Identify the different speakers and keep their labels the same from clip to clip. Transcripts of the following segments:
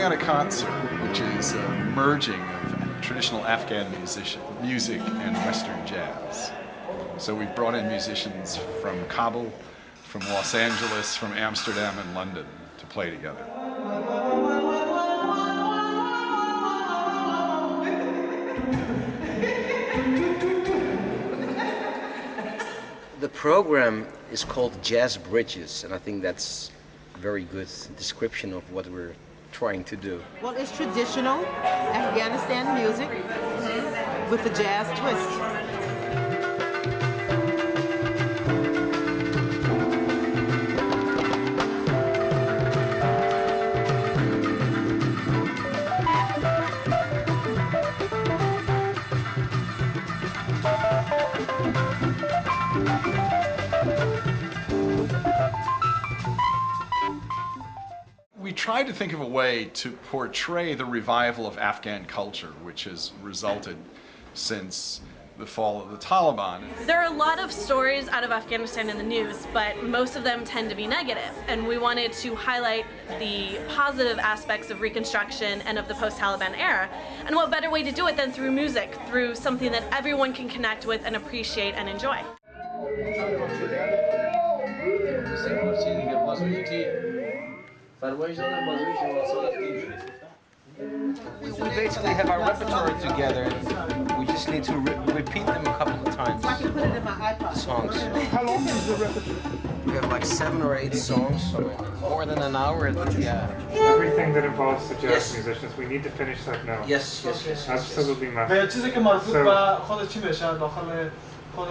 Speaker 1: on a concert which is a merging of traditional Afghan music and Western jazz. So we've brought in musicians from Kabul, from Los Angeles, from Amsterdam and London to play together.
Speaker 2: The program is called Jazz Bridges, and I think that's a very good description of what we're trying to do.
Speaker 3: Well, it's traditional Afghanistan music with a jazz twist.
Speaker 1: We tried to think of a way to portray the revival of Afghan culture, which has resulted since the fall of the Taliban.
Speaker 4: There are a lot of stories out of Afghanistan in the news, but most of them tend to be negative, and we wanted to highlight the positive aspects of Reconstruction and of the post-Taliban era. And what better way to do it than through music, through something that everyone can connect with and appreciate and enjoy.
Speaker 2: We basically have our repertoire together, and we just need to repeat them a couple of times.
Speaker 3: So I can put it in my iPod.
Speaker 2: Songs.
Speaker 5: How long is the repertoire?
Speaker 2: We have like 7 or 8 songs, so more than an hour. Yeah.
Speaker 5: Everything that involves the jazz
Speaker 2: Yes.
Speaker 5: musicians, we need to finish that now.
Speaker 2: Yes.
Speaker 5: Absolutely
Speaker 6: و
Speaker 5: massive.
Speaker 6: چیزی که مربوط
Speaker 5: So-
Speaker 6: به خود چی بشه داخل خود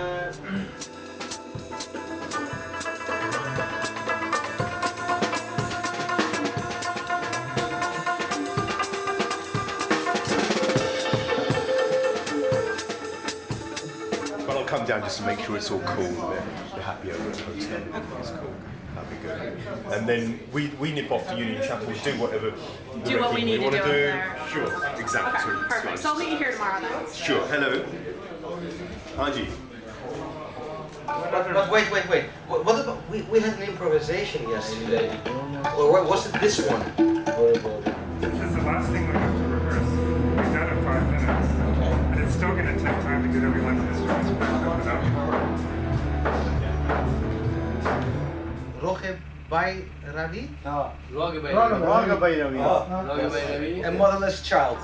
Speaker 7: But I'll come down just to make sure it's all cool. They're happy over at the hotel. It's cool. That'd be good. And then we nip off to Union Chapel, do whatever
Speaker 4: Do what we need to
Speaker 7: want
Speaker 4: do
Speaker 7: to
Speaker 4: up
Speaker 7: do.
Speaker 4: there.
Speaker 7: Sure, exactly.
Speaker 4: Perfect. So I'll meet you here tomorrow then.
Speaker 7: Sure. Hello. Anji.
Speaker 2: But wait. What about, we had an improvisation yesterday. Or was it this one?
Speaker 5: This is the last thing we have to rehearse. We've done it 5 minutes. And it's still going to take time to get everyone's instruments prepped up.
Speaker 2: Roge by Ravi?
Speaker 6: راگ بیروی
Speaker 2: A Motherless Child.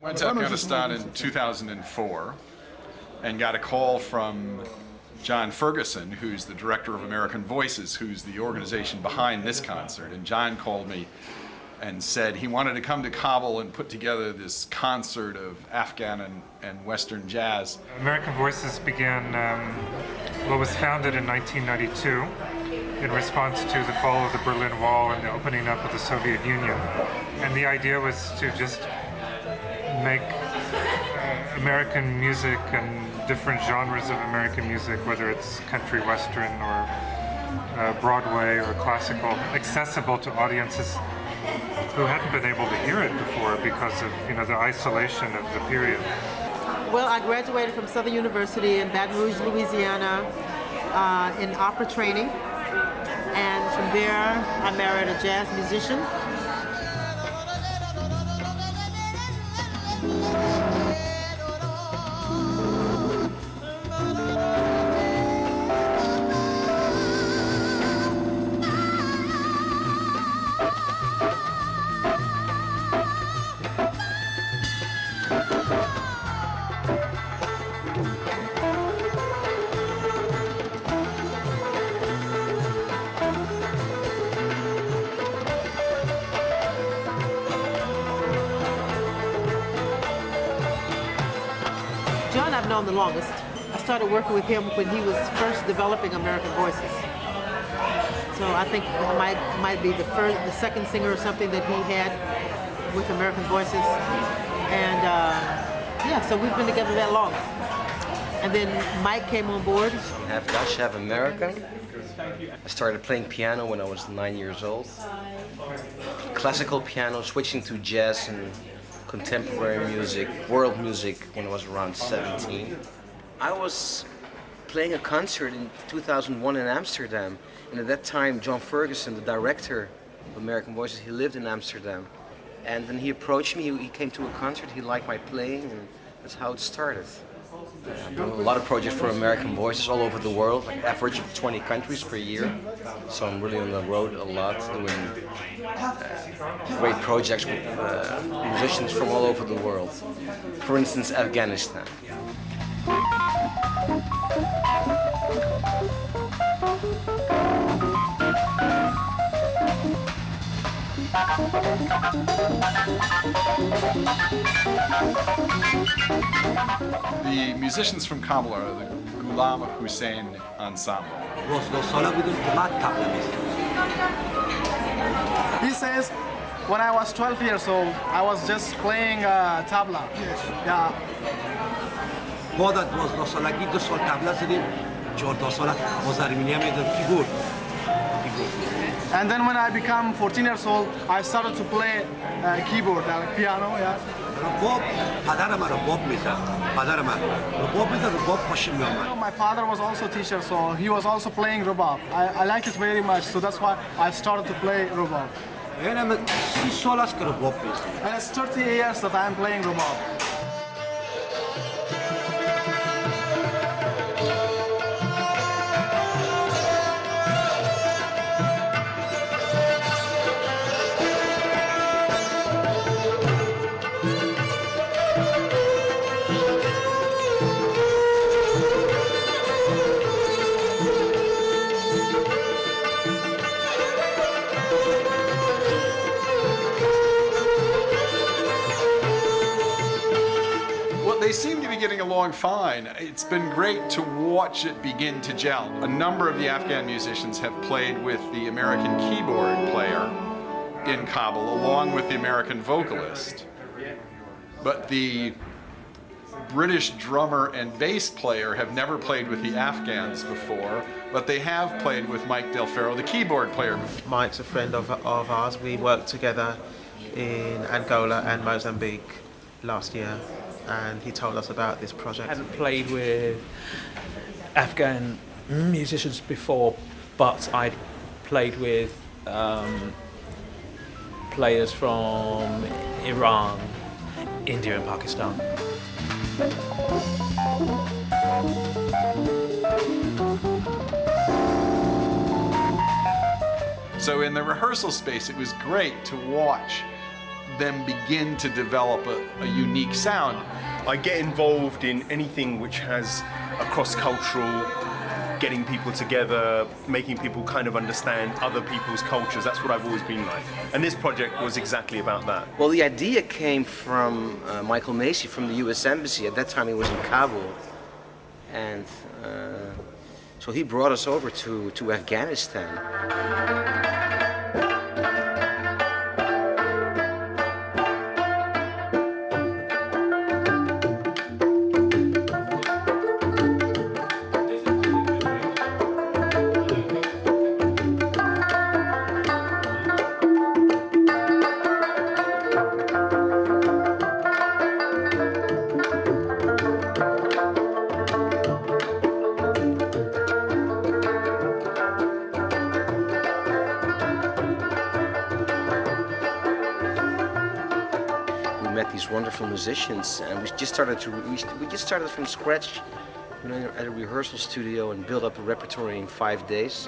Speaker 1: Went to Afghanistan in 2004 and got a call from John Ferguson, who's the director of American Voices, who's the organization behind this concert. And John called me and said he wanted to come to Kabul and put together this concert of Afghan and Western jazz.
Speaker 5: American Voices began, was founded in 1992 in response to the fall of the Berlin Wall and the opening up of the Soviet Union. And the idea was to just make American music and different genres of American music, whether it's country western or Broadway or classical, accessible to audiences who hadn't been able to hear it before because of the isolation of the period.
Speaker 3: Well, I graduated from Southern University in Baton Rouge, Louisiana, in opera training. And from there, I married a jazz musician. John I've known the longest. I started working with him when he was first developing American Voices. So I think I might be the second singer or something that he had with American Voices. And yeah, so we've been together that long. And then Mike came on board.
Speaker 2: Half Dutch, half American. I started playing piano when I was 9 years old. Classical piano, switching to jazz and contemporary music, world music when I was around 17. I was playing a concert in 2001 in Amsterdam, and at that time John Ferguson, the director of American Voices, he lived in Amsterdam. And then he approached me, he came to a concert, he liked my playing, and that's how it started. I've done a lot of projects for American Voices all over the world, like average of 20 countries per year. So I'm really on the road a lot, doing great projects with musicians from all over the world. For instance, Afghanistan.
Speaker 1: The musicians from Kabul are the GHULAM HUSSEIN Ensemble.
Speaker 6: He says, when I was 12 years old, I was just playing tabla. Yes. Yeah.
Speaker 8: بعد از 12 سالگی 2 سال طبله زدیم 14 ساله با زرمینی هم یه کیبورد.
Speaker 6: And then when I became 14 years old, I started to play keyboard, like piano, yeah.
Speaker 8: رباب پدر من رباب میزد. پدر من رباب میزد رباب خوشم میامد.
Speaker 6: My father was also a teacher, so he was also playing ROBAB. I like it very much, so that's why I started to play ROBAB.
Speaker 8: من 30 سال است که رباب میزدم.
Speaker 6: And it's 30 years that I'm playing ROBAB.
Speaker 1: They seem to be getting along fine. It's been great to watch it begin to gel. A number of the Afghan musicians have played with the American keyboard player in Kabul, along with the American vocalist. But the British drummer and bass player have never played with the Afghans before, but they have played with Mike Del Ferro, the keyboard player.
Speaker 9: Mike's a friend of ours. We worked together in Angola and Mozambique last year, and he told us about this project.
Speaker 10: I hadn't played with Afghan musicians before, but I'd played with players from Iran, India and Pakistan.
Speaker 1: So in the rehearsal space, it was great to watch them begin to develop a unique sound.
Speaker 7: I get involved in anything which has a cross-cultural, getting people together, making people kind of understand other people's cultures. That's what I've always been like. And this project was exactly about that.
Speaker 2: Well, the idea came from Michael Macy from the US Embassy. At that time he was in Kabul. And so he brought us over to Afghanistan. these wonderful musicians, and we just started from scratch, you know, at a rehearsal studio and built up a repertory in 5 days.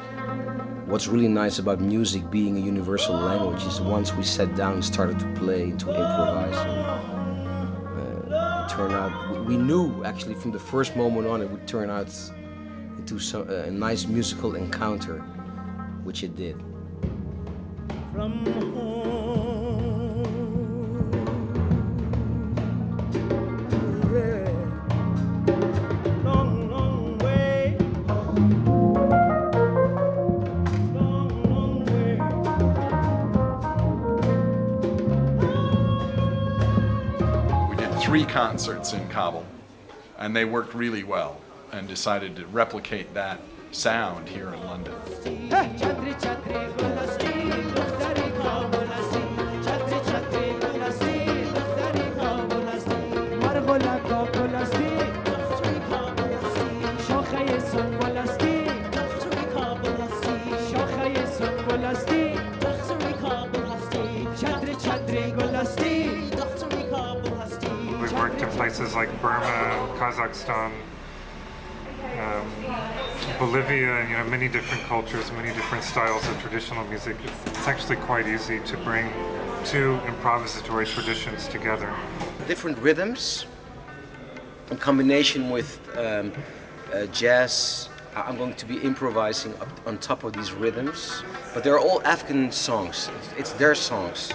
Speaker 2: What's really nice about music being a universal language is once we sat down and started to play and to improvise, it turned out, we knew actually from the first moment on it would turn out into a nice musical encounter, which it did.
Speaker 11: From home, yeah. Long, long way. Long, long way.
Speaker 1: We did 3 concerts in Kabul, and they worked really well, and decided to replicate that sound here in London.
Speaker 5: We worked in places like Burma, Kazakhstan, Bolivia, and, you know, many different cultures, many different styles of traditional music. It's actually quite easy to bring 2 improvisatory traditions together.
Speaker 2: Different rhythms in combination with jazz. I'm going to be improvising on top of these rhythms, but they're all Afghan songs. It's their songs.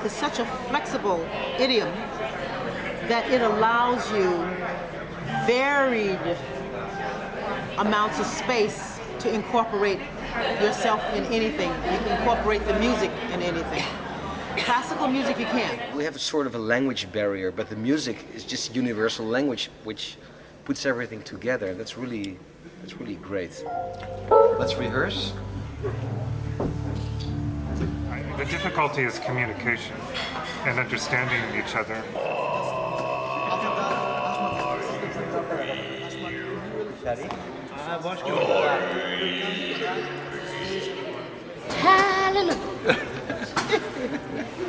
Speaker 3: is such a flexible idiom that it allows you varied amounts of space to incorporate yourself in anything. You can incorporate the music in anything. Classical music you can't.
Speaker 2: We have a sort of a language barrier, but the music is just universal language which puts everything together. That's really great. Let's rehearse.
Speaker 5: The difficulty is communication and understanding each other.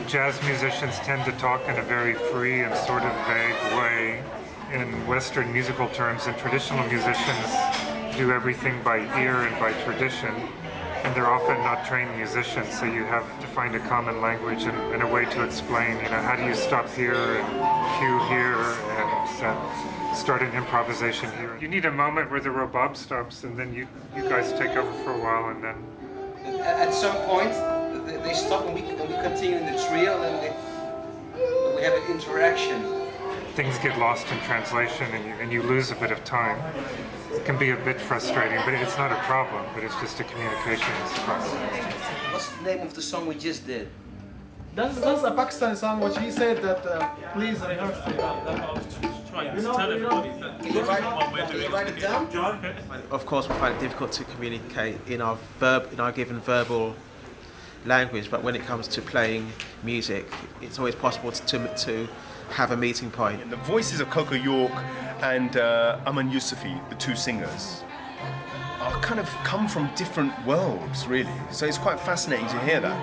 Speaker 5: Jazz musicians tend to talk in a very free and sort of vague way in Western musical terms, and traditional musicians do everything by ear and by tradition, and they're often not trained musicians, so you have to find a common language and a way to explain, you know, how do you stop here and cue here and start an improvisation here. You need a moment where the ROBAB stops, and then you guys take over for a while, and then...
Speaker 2: At some point, they stop and we continue in the trio, and we have an interaction.
Speaker 5: Things get lost in translation and you lose a bit of time. It can be a bit frustrating, but it's not a problem, but it's just a communications problem.
Speaker 2: What's the name of the song we just did?
Speaker 6: That's a Pakistani song which he said that please rehearse.
Speaker 2: Can you write it down?
Speaker 9: Of course, we find it difficult to communicate in our given verbal language, but when it comes to playing music, it's always possible to have a meeting point.
Speaker 7: And the voices of Coco York and Aman Yusufi, the two singers, are kind of come from different worlds, really. So it's quite fascinating to hear that.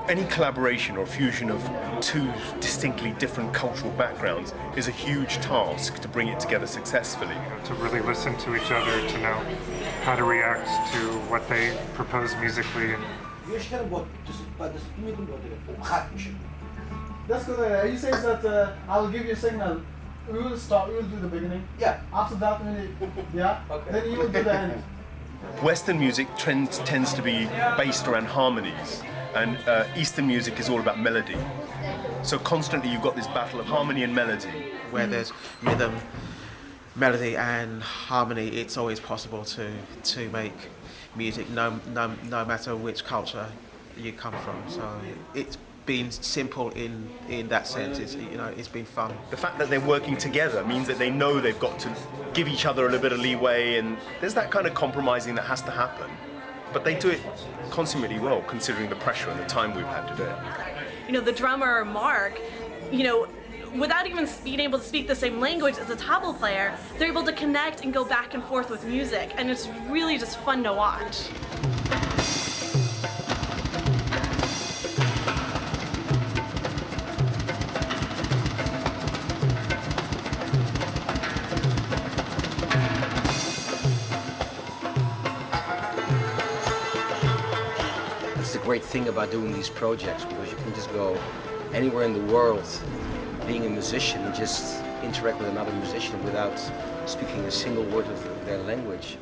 Speaker 7: Any collaboration or fusion of two distinctly different cultural backgrounds is a huge task to bring it together successfully.
Speaker 5: To really listen to each other, to know how to react to what they propose musically.
Speaker 6: That's good. He says that I'll give you a signal. We will start. We will do the beginning.
Speaker 2: Yeah.
Speaker 6: After that, yeah. Okay. Then you will do the end.
Speaker 7: Western music tends to be based around harmonies, and Eastern music is all about melody. So constantly you've got this battle of harmony and melody.
Speaker 9: Where there's rhythm, melody and harmony, it's always possible to make music no matter which culture you come from. So it's been simple in that sense. It's been fun.
Speaker 7: The fact that they're working together means that they know they've got to give each other a little bit of leeway, and there's that kind of compromising that has to happen. But they do it consummately well, considering the pressure and the time we've had today.
Speaker 4: You know, the drummer, Mark, you know, without even being able to speak the same language as a tabla player, they're able to connect and go back and forth with music, and it's really just fun to watch.
Speaker 2: That's the great thing about doing these projects, because you can just go anywhere in the world being a musician and just interact with another musician without speaking a single word of their language.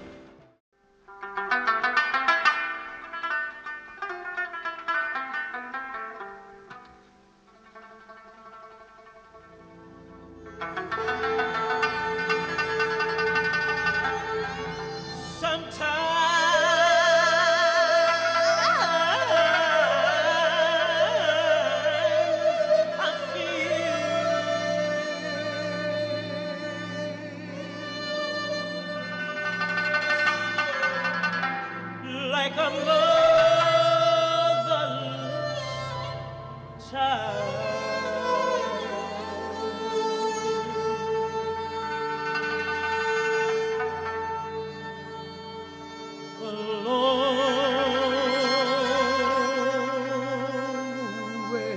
Speaker 11: Like a motherless child. A long way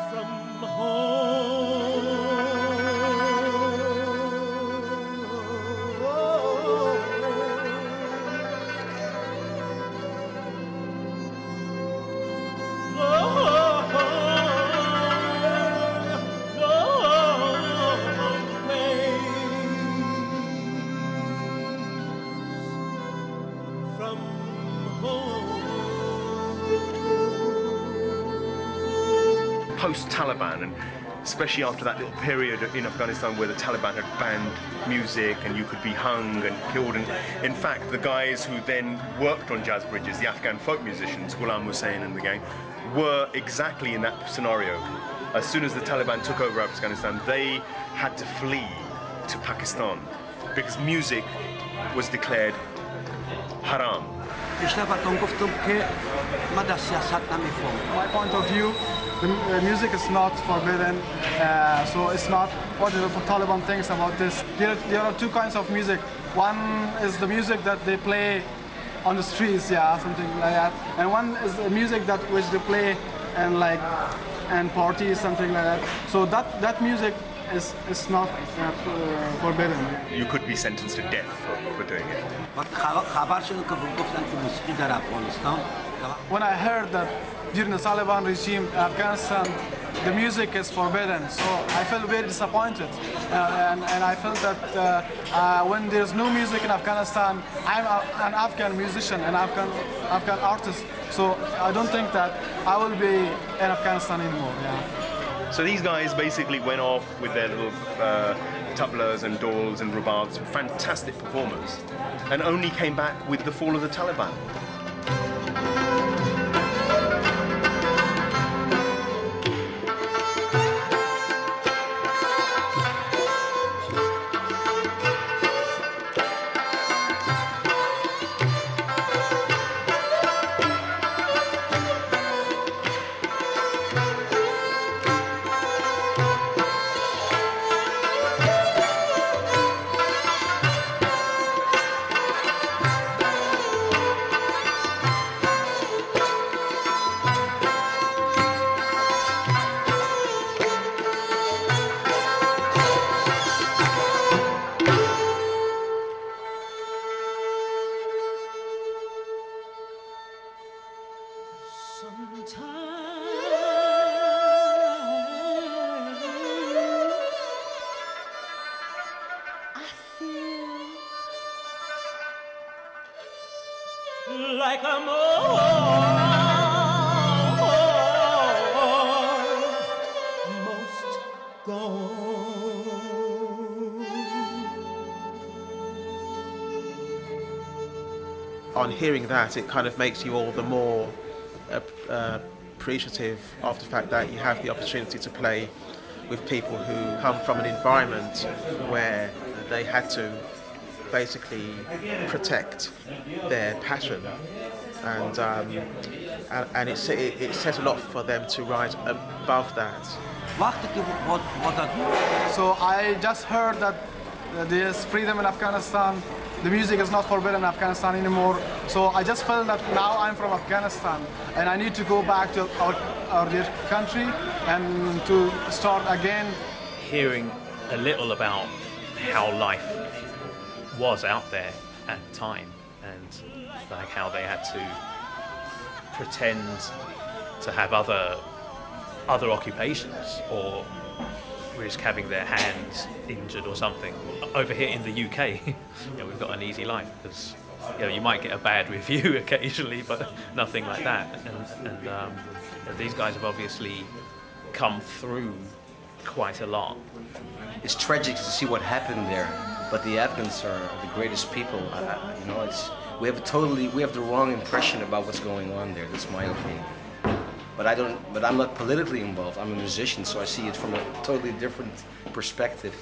Speaker 11: from long way.
Speaker 7: post-Taliban, and especially after that little period in Afghanistan where the Taliban had banned music and you could be hung and killed. And in fact, the guys who then worked on jazz bridges, the Afghan folk musicians, GHULAM, HUSSEIN and the gang, were exactly in that scenario. As soon as the Taliban took over Afghanistan, they had to flee to Pakistan because music was declared haram.
Speaker 6: My point of view, the music is not forbidden, so it's not what the Taliban thinks about this. There are two kinds of music. One is the music that they play on the streets, yeah, something like that, and one is the music that which they play and parties, something like that. So that music is not forbidden.
Speaker 7: You could be sentenced to death for doing it.
Speaker 6: When I heard that during the Taliban regime in Afghanistan, the music is forbidden, so I felt very disappointed. And I felt that when there's no music in Afghanistan, I'm an Afghan musician, an Afghan artist, so I don't think that I will be in Afghanistan anymore. Yeah.
Speaker 7: So these guys basically went off with their little tablas and dawls and ROBABs, fantastic performers, and only came back with the fall of the Taliban.
Speaker 11: Like I'm almost gone.
Speaker 9: On hearing that, it kind of makes you all the more appreciative of the fact that you have the opportunity to play with people who come from an environment where they had to basically protect their passion, and it says a lot for them to rise above that.
Speaker 6: So I just heard that there's freedom in Afghanistan, the music is not forbidden in Afghanistan anymore, so I just felt that now I'm from Afghanistan and I need to go back to our dear country and to start again.
Speaker 10: Hearing a little about how life was out there at the time, and like how they had to pretend to have other occupations or risk having their hands injured or something. Over here in the UK, we've got an easy life because you might get a bad review occasionally, but nothing like that. And these guys have obviously come through quite a lot.
Speaker 2: It's tragic to see what happened there, but the Afghans are the greatest people. We have the wrong impression about what's going on there. That's my opinion. But I'm not politically involved. I'm a musician, so I see it from a totally different perspective.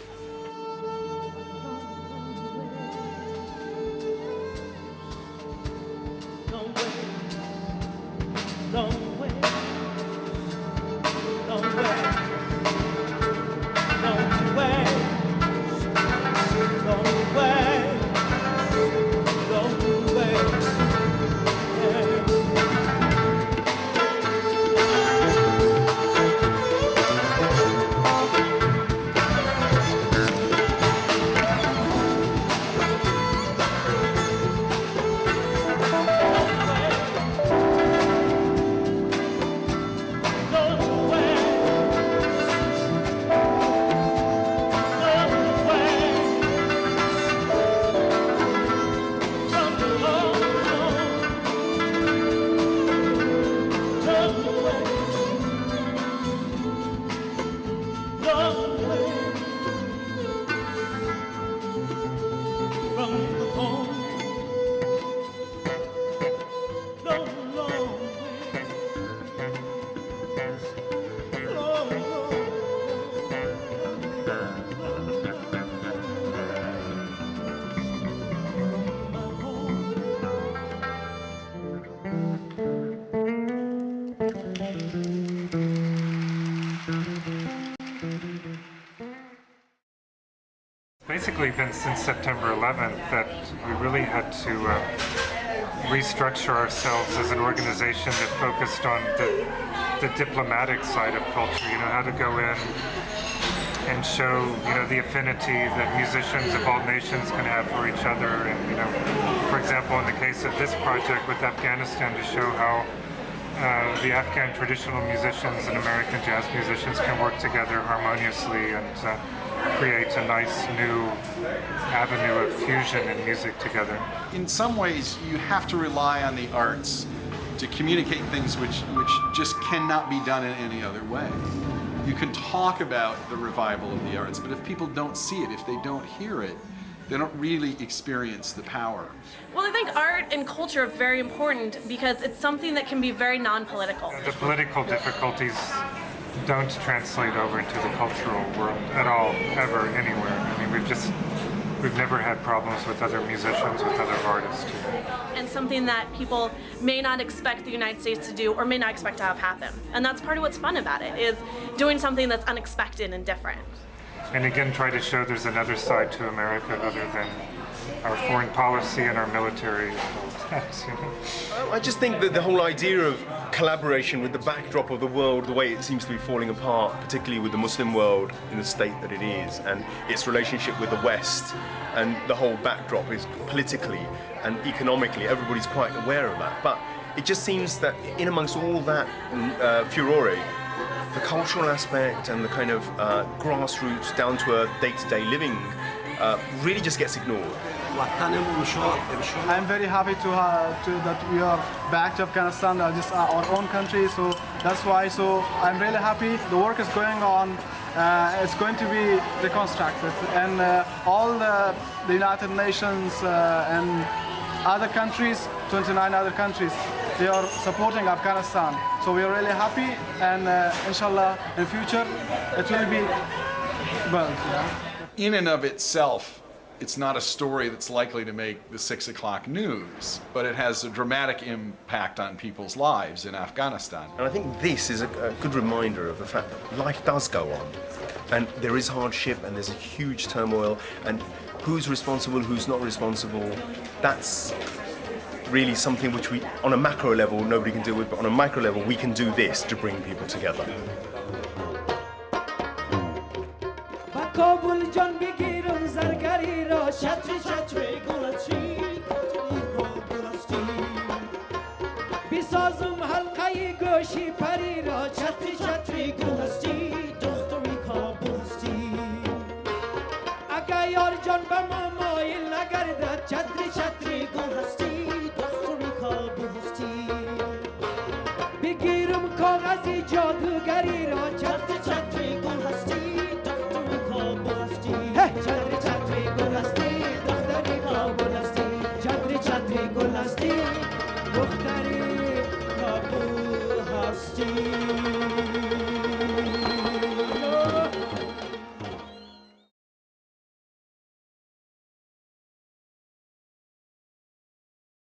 Speaker 5: basically been since September 11th that we really had to restructure ourselves as an organization that focused on the diplomatic side of culture, you know, how to go in and show, you know, the affinity that musicians of all nations can have for each other. And, you know, for example, in the case of this project with Afghanistan, to show how the Afghan traditional musicians and American jazz musicians can work together harmoniously and create a nice new avenue of fusion in music together.
Speaker 1: In some ways, you have to rely on the arts to communicate things which just cannot be done in any other way. You can talk about the revival of the arts, but if people don't see it, if they don't hear it, they don't really experience the power.
Speaker 4: Well, I think art and culture are very important because it's something that can be very non-political.
Speaker 5: The political difficulties don't translate over into the cultural world at all, ever, anywhere. I mean, we've never had problems with other musicians, with other artists.
Speaker 4: And something that people may not expect the United States to do or may not expect to have happen. And that's part of what's fun about it, is doing something that's unexpected and different.
Speaker 5: And again, try to show there's another side to America other than our foreign policy and our military.
Speaker 7: I just think that the whole idea of collaboration with the backdrop of the world, the way it seems to be falling apart, particularly with the Muslim world in the state that it is, and its relationship with the West, and the whole backdrop is politically and economically, everybody's quite aware of that. But it just seems that in amongst all that furore, the cultural aspect and the kind of grassroots, down-to-earth, day-to-day living really just gets ignored.
Speaker 6: I'm very happy that we are back to Afghanistan, just our own country. So that's why. So I'm really happy. The work is going on. It's going to be reconstructed, and all the United Nations and other countries, 29 other countries, they are supporting Afghanistan. So we are really happy, and inshallah, in future, it will be well.
Speaker 1: In and of itself, it's not a story that's likely to make the 6 o'clock news, but it has a dramatic impact on people's lives in Afghanistan.
Speaker 7: And I think this is a good reminder of the fact that life does go on, and there is hardship, and there's a huge turmoil, and who's responsible, who's not responsible, that's really something which we, on a macro level, nobody can deal with, but on a micro level, we can do this to bring people together.
Speaker 11: قابل جان بگیرم زرگری را شطری شطری گلچی گلستی بسازم حلقه گوشی پری را شطری شطری گلستی دختری کابلستی اگه یار جان به ما مایل نگردد شطری شطری گلستی دختری کابلستی بگیرم کاغذی جادوگری را شطری شطری گلستی چادری چادری گلستی دختری کابلستی چادری چادری گلستی دختری کابل هستی